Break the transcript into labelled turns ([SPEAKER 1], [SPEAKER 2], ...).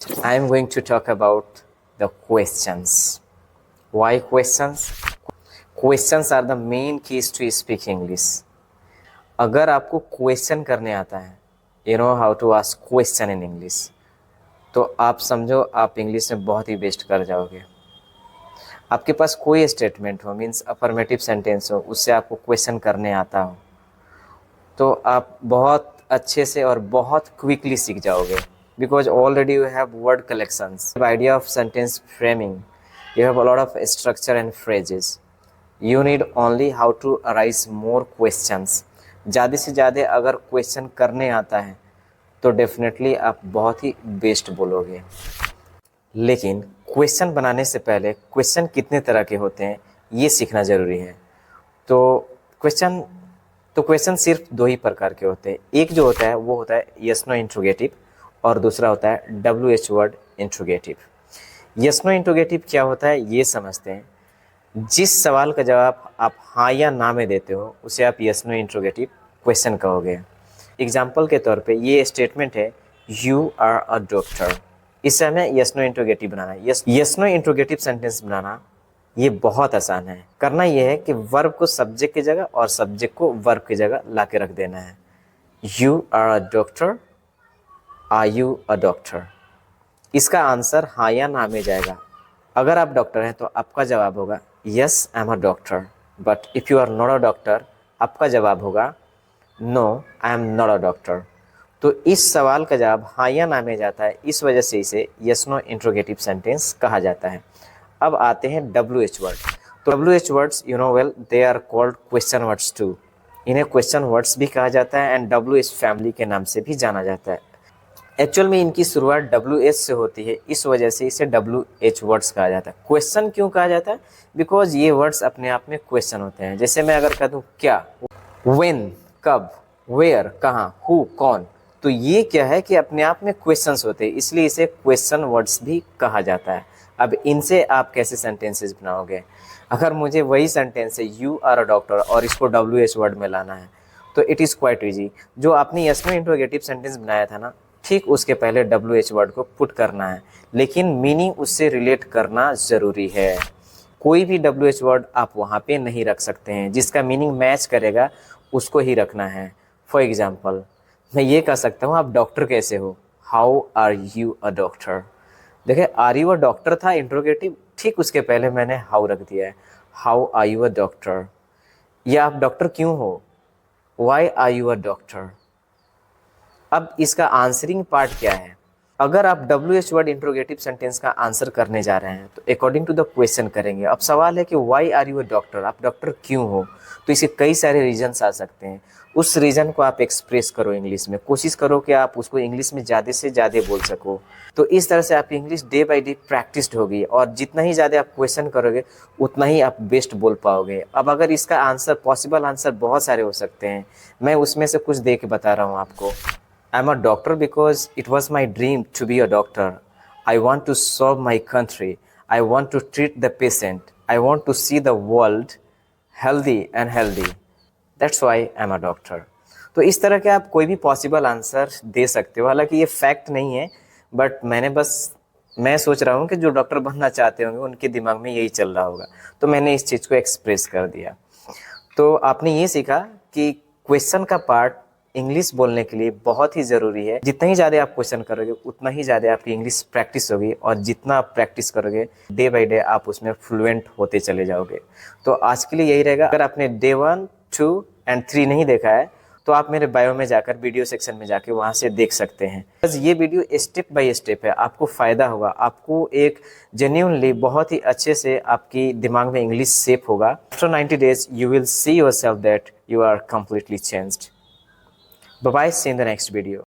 [SPEAKER 1] I am going to talk about the questions. Why questions? Questions are the main keys to speak English. अगर आपको question करने आता है, you know how to ask question in English, तो आप समझो आप इंग्लिश में बहुत ही बेस्ट कर जाओगे। आपके पास कोई स्टेटमेंट हो, मीन्स अफर्मेटिव सेंटेंस हो, उससे आपको क्वेश्चन करने आता हो, तो आप बहुत अच्छे से और बहुत क्विकली सीख जाओगे, because already you have word collections, idea of sentence framing, you have a lot of structure and phrases. You need only how to arise more questions. ज़्यादा से ज़्यादा अगर क्वेश्चन करने आता है तो डेफिनेटली आप बहुत ही बेस्ट बोलोगे। लेकिन क्वेश्चन बनाने से पहले क्वेश्चन कितने तरह के होते हैं ये सीखना ज़रूरी है। तो क्वेश्चन सिर्फ दो ही प्रकार के होते हैं। एक जो होता है वो होता है यस नो इंट्रोगेटिव और दूसरा होता है WH word interrogative. Yes no interrogative क्या होता है ये समझते हैं। जिस सवाल का जवाब आप हाँ या ना में देते हो उसे आप यस नो इंट्रोगेटिव क्वेश्चन कहोगे। एग्जाम्पल के तौर पे ये स्टेटमेंट है यू आर अ डॉक्टर, इससे हमें यस नो इंट्रोगेटिव बनाना है। यस नो इंट्रोगेटिव सेंटेंस बनाना ये बहुत आसान है। करना ये है कि वर्ब को सब्जेक्ट की जगह और सब्जेक्ट को वर्ब की जगह ला के रख देना है। You are a doctor, are you a doctor, इसका आंसर हाँ या ना में जाएगा। अगर आप डॉक्टर हैं तो आपका जवाब होगा yes I am a doctor, but if you are not a doctor आपका जवाब होगा no I am not a doctor. तो इस सवाल का जवाब हाँ या ना में जाता है, इस वजह से इसे यस नो इंट्रोगेटिव सेंटेंस कहा जाता है। अब आते हैं WH वर्ड। तो WH words you know well they are called question words too. इन्हें क्वेश्चन वर्ड्स भी कहा जाता है एंड WH फैमिली के नाम से भी जाना जाता है। एक्चुअल में इनकी शुरुआत WH से होती है, इस वजह से इसे WH वर्ड्स कहा जाता है। क्वेश्चन क्यों कहा जाता है? बिकॉज ये वर्ड्स अपने आप में क्वेश्चन होते हैं। जैसे मैं अगर कह दूँ क्या, व्हेन कब, वेयर कहाँ, हु कौन, तो ये क्या है कि अपने आप में क्वेश्चंस होते हैं, इसलिए इसे क्वेश्चन वर्ड्स भी कहा जाता है। अब इनसे आप कैसे सेंटेंसेस बनाओगे? अगर मुझे वही सेंटेंस है यू आर अ डॉक्टर और इसको WH वर्ड में लाना है तो इट इज़ क्वाइट इजी। जो आपने यस नो इंट्रोगेटिव सेंटेंस बनाया था ना, ठीक उसके पहले WH वर्ड को पुट करना है, लेकिन मीनिंग उससे रिलेट करना ज़रूरी है। कोई भी WH वर्ड आप वहाँ पे नहीं रख सकते हैं, जिसका मीनिंग मैच करेगा उसको ही रखना है। फॉर एग्जाम्पल मैं ये कह सकता हूँ आप डॉक्टर कैसे हो, how are you a doctor. देखिए आर यू अ डॉक्टर था इंट्रोगेटिव, ठीक उसके पहले मैंने हाउ रख दिया है, how are you a doctor. या आप डॉक्टर क्यों हो, why are you a doctor. अब इसका आंसरिंग पार्ट क्या है? अगर आप WH वर्ड इंट्रोगेटिव सेंटेंस का आंसर करने जा रहे हैं तो अकॉर्डिंग टू द क्वेश्चन करेंगे। अब सवाल है कि why are you a doctor, आप डॉक्टर क्यों हो, तो इसके कई सारे रीजन्स आ सकते हैं। उस रीज़न को आप एक्सप्रेस करो इंग्लिश में, कोशिश करो कि आप उसको इंग्लिश में ज़्यादा से ज़्यादा बोल सको। तो इस तरह से आपकी English day by day practised होगी और जितना ही ज़्यादा आप क्वेश्चन करोगे उतना ही आप बेस्ट बोल पाओगे। अब अगर इसका आंसर, पॉसिबल आंसर बहुत सारे हो सकते हैं, मैं उसमें से कुछ दे के बता रहा हूँ आपको। I'm a doctor because it was my dream to be a doctor. I want to serve my country. I want to treat the patient. I want to see the world healthy and healthy. That's why I'm a doctor. तो इस तरह के आप कोई भी possible answer दे सकते हो। हालांकि ये फैक्ट नहीं है, बट मैं सोच रहा हूँ कि जो डॉक्टर बनना चाहते होंगे उनके दिमाग में यही चल रहा होगा, तो मैंने इस चीज़ को एक्सप्रेस कर दिया। तो आपने ये सीखा कि क्वेश्चन का पार्ट इंग्लिश बोलने के लिए बहुत ही ज़रूरी है। जितना ही ज़्यादा आप क्वेश्चन करोगे उतना ही ज़्यादा आपकी इंग्लिश प्रैक्टिस होगी और जितना आप प्रैक्टिस करोगे डे बाय डे आप उसमें फ्लुएंट होते चले जाओगे। तो आज के लिए यही रहेगा। अगर आपने डे 1, 2 एंड 3 नहीं देखा है तो आप मेरे बायो में जाकर वीडियो सेक्शन में जाके वहाँ से देख सकते हैं। बस ये वीडियो स्टेप बाय स्टेप है, आपको फ़ायदा होगा, आपको एक जेन्युइनली बहुत ही अच्छे से आपकी दिमाग में इंग्लिश सेप होगा। After 90 days you will see yourself that you are completely changed. Bye bye, see you in the next video.